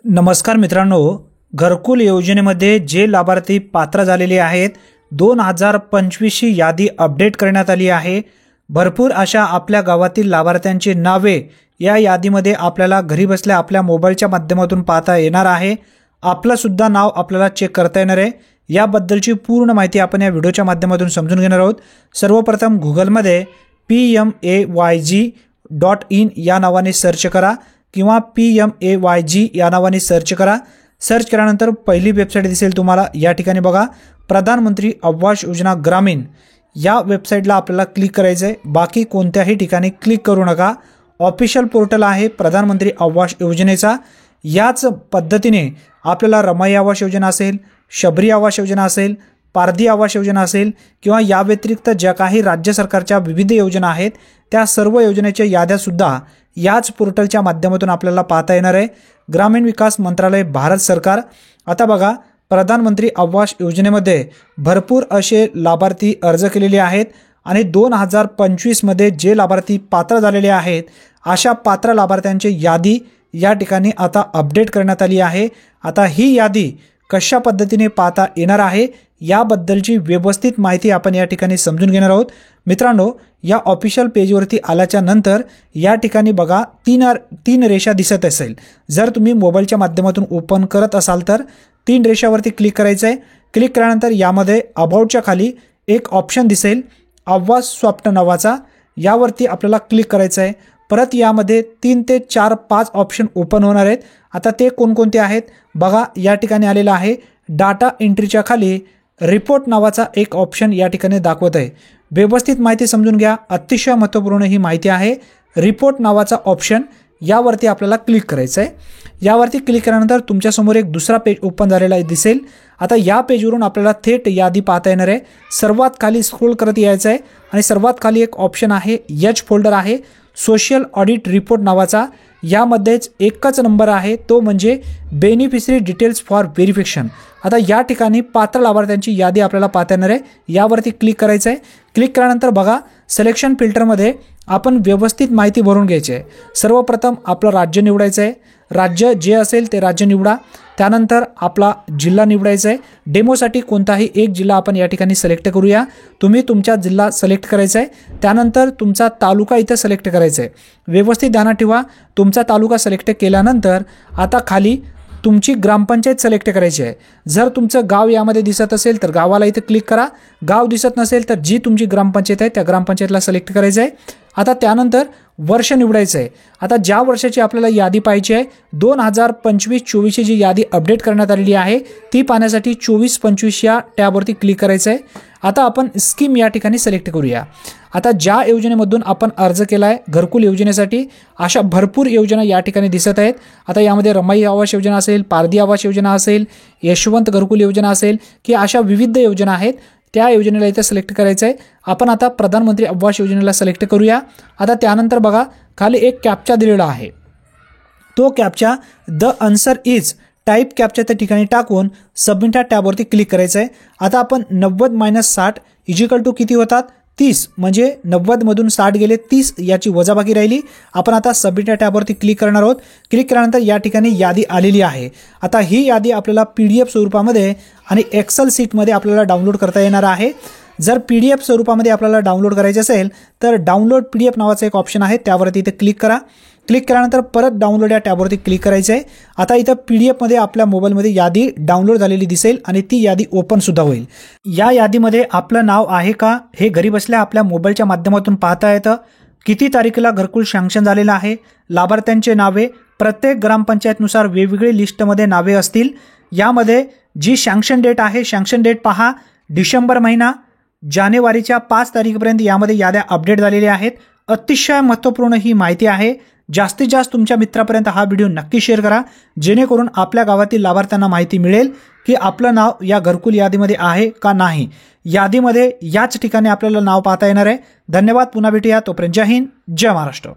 नमस्कार मित्रांनो, घरकुल योजनेमध्ये जे लाभार्थी पात्र झालेले आहेत 2025 ची यादी अपडेट करण्यात आली आहे। भरपूर अशा आपल्या गावातील लाभार्थ्यांची नावे या यादीमध्ये आपल्याला घरी बसल्या आपल्या मोबाईलच्या माध्यमातून पाहता येणार आहे। आपलं सुद्धा नाव आपल्याला चेक करता येणार आहे। याबद्दलची पूर्ण माहिती आपण या व्हिडिओच्या माध्यमातून समजून घेणार आहोत। सर्वप्रथम गूगलमध्ये PMAYG.in या नावाने सर्च करा किंवा PMAYG या नावाने सर्च करा। सर्च केल्यानंतर पहिली वेबसाईट दिसेल तुम्हाला। या ठिकाणी बघा, प्रधानमंत्री आवास योजना ग्रामीण या वेबसाईटला आपल्याला क्लिक करायचं आहे। बाकी कोणत्याही ठिकाणी क्लिक करू नका। ऑफिशियल पोर्टल आहे प्रधानमंत्री आवास योजनेचा। याच पद्धतीने आपल्याला रमाई आवास योजना असेल, शबरी आवास योजना असेल, पारधी आवास योजना असेल किंवा या व्यतिरिक्त ज्या काही राज्य सरकारच्या विविध योजना आहेत त्या सर्व योजनेच्या याद्या सुद्धा याच पोर्टलच्या माध्यमातून आपल्याला पाहता येणार आहे। ग्रामीण विकास मंत्रालय, भारत सरकार। आता बघा, प्रधानमंत्री आवास योजनेमध्ये भरपूर असे लाभार्थी अर्ज केलेले आहेत आणि 2025 मध्ये जे लाभार्थी पात्र झालेले आहेत अशा पात्र लाभार्थ्यांची यादी या ठिकाणी आता अपडेट करण्यात आली आहे। आता ही यादी कशा पद्धतीने पाहता येणार आहे याबद्दलची व्यवस्थित माहिती आपण या ठिकाणी समजून घेणार आहोत। मित्रांनो, या ऑफिशियल पेजवरती आल्याच्या नंतर या ठिकाणी बघा तीन रेषा दिसत असेल। जर तुम्ही मोबाईलच्या माध्यमातून ओपन करत असाल तर 3 रेषावरती क्लिक करायचं आहे। क्लिक केल्यानंतर यामध्ये अबाउटच्या खाली एक ऑप्शन दिसेल आवास स्वप्न नावाचा, यावरती आपल्याला क्लिक करायचं आहे। परत यामध्ये 3 ते 4 5 ऑप्शन ओपन होणार आहेत। आता ते कोणकोणते आहेत बघा, या ठिकाणी आलेला आहे डाटा एंट्रीच्या खाली रिपोर्ट नावाचा एक ऑप्शन या ठिकाणी दाखवत आहे। व्यवस्थित माहिती समजून घ्या, अतिशय महत्त्वपूर्ण ही माहिती आहे। रिपोर्ट नावाचा ऑप्शन यावरती आपल्याला क्लिक करायचं आहे। यावरती क्लिक केल्यानंतर तुमच्यासमोर एक दुसरा पेज ओपन झालेला दिसेल। आता या पेजवरून आपल्याला थेट यादी पाहता येणार आहे। सर्वात खाली स्क्रोल करत यायचं आहे आणि सर्वात खाली एक ऑप्शन आहे, एच फोल्डर आहे सोशल ऑडिट रिपोर्ट नावाचा। यामध्येच एकच नंबर आहे, तो म्हणजे बेनिफिशरी डिटेल्स फॉर व्हेरिफिकेशन। आता या ठिकाणी पात्र लाभार्थ्यांची यादी आपल्याला पाहता येणार आहे। यावरती क्लिक करायचं आहे। क्लिक केल्यानंतर बघा, सिलेक्शन फिल्टरमध्ये आपण व्यवस्थित माहिती भरून घ्यायची आहे। सर्वप्रथम आपलं राज्य निवडायचं आहे। राज्य जे असेल ते राज्य निवडा। त्यानंतर आपला जिल्हा निवडायचा आहे। डेमोसाठी कोणताही एक जिल्हा आपण या ठिकाणी सिलेक्ट करूया। तुम्ही तुमचा जिल्हा सिलेक्ट करायचा आहे। त्यानंतर तुमचा तालुका इथे सिलेक्ट करायचा आहे। व्यवस्थित ध्यानात ठेवा, तुमचा तालुका सिलेक्ट केल्यानंतर आता खाली तुमची ग्रामपंचायत सिलेक्ट करायची आहे। जर तुमचं गाव यामध्ये दिसत असेल तर गावाला इथे क्लिक करा। गाव दिसत नसेल तर जी तुमची ग्रामपंचायत आहे त्या ग्रामपंचायतला सिलेक्ट करायचं आहे। आता त्यानंतर वर्ष निवडायचं आहे। आता ज्या वर्षाची आपल्याला यादी पाहिजे आहे 2025-24 ची जी यादी अपडेट करण्यात आलेली आहे ती पाहण्यासाठी 24-25 या टॅबवरती क्लिक करायचं आहे। आता आपण स्कीम या ठिकाणी सिलेक्ट करूया। आता ज्या योजनेमधून आपण अर्ज केला आहे घरकुल योजनेसाठी अशा भरपूर योजना या ठिकाणी दिसत आहेत। आता यामध्ये रमाई आवास योजना असेल, पारधी आवास योजना असेल, यशवंत घरकुल योजना असेल की अशा विविध योजना आहेत, त्या योजनेला इथे सिलेक्ट करायचं आहे। आपण आता प्रधानमंत्री आवास योजनेला सिलेक्ट करूया। आता त्यानंतर बघा, खाली एक कॅप्चा दिलेला आहे। तो captcha the answer is type captcha त्या ठिकाणी टाकून सबमिट या टॅबवरती क्लिक करायचं आहे। आता आपण 90 - 60 इजिकल टू किती होतात 30, म्हणजे 90 मधून 60 गेले 30 याची वजाबाकी राहिली। आपण आता सबमिट या टॅबवरती क्लिक करणार आहोत। क्लिक केल्यानंतर या ठिकाणी यादी आलेली आहे। आता ही यादी आपल्याला PDF स्वरूपामध्ये आणि एक्सेल शीटमध्ये आपल्याला डाउनलोड करता येणार आहे। जर PDF स्वरूपामध्ये आपल्याला डाउनलोड करायचे असेल तर डाउनलोड PDF नावाचा एक ऑप्शन आहे, त्यावरती इथे क्लिक करा। क्लिक केल्यानंतर परत डाउनलोड या टॅबवरती क्लिक करायचं आहे। आता इथं PDF मध्ये आपल्या मोबाईलमध्ये यादी डाउनलोड झालेली दिसेल आणि ती यादी ओपन सुद्धा होईल। या यादीमध्ये आपलं नाव आहे का हे घरी बसल्या आपल्या मोबाईलच्या माध्यमातून पाहता येतं। किती तारखेला घरकुल सँक्शन झालेलं आहे, लाभार्थ्यांचे नावे प्रत्येक ग्रामपंचायतनुसार वेगवेगळे लिस्टमध्ये नावे असतील। यामध्ये जी सँक्शन डेट आहे, सँक्शन डेट पहा डिसेंबर महिना, जानेवारीच्या 5 तारखेपर्यंत यामध्ये याद्या अपडेट झालेल्या आहेत। अतिशय महत्त्वपूर्ण ही माहिती आहे। जास्तीत जास्त तुमच्या मित्रापर्यंत हा व्हिडिओ नक्की शेअर करा, जेणेकरून आपल्या गावातील लाभार्थ्यांना माहिती मिळेल की आपलं नाव या घरकुल यादीमध्ये आहे का नाही। यादीमध्ये याच ठिकाणी आपल्याला नाव पाहता येणार आहे। धन्यवाद, पुन्हा भेटूया, तोपर्यंत जय हिंद, जय महाराष्ट्र।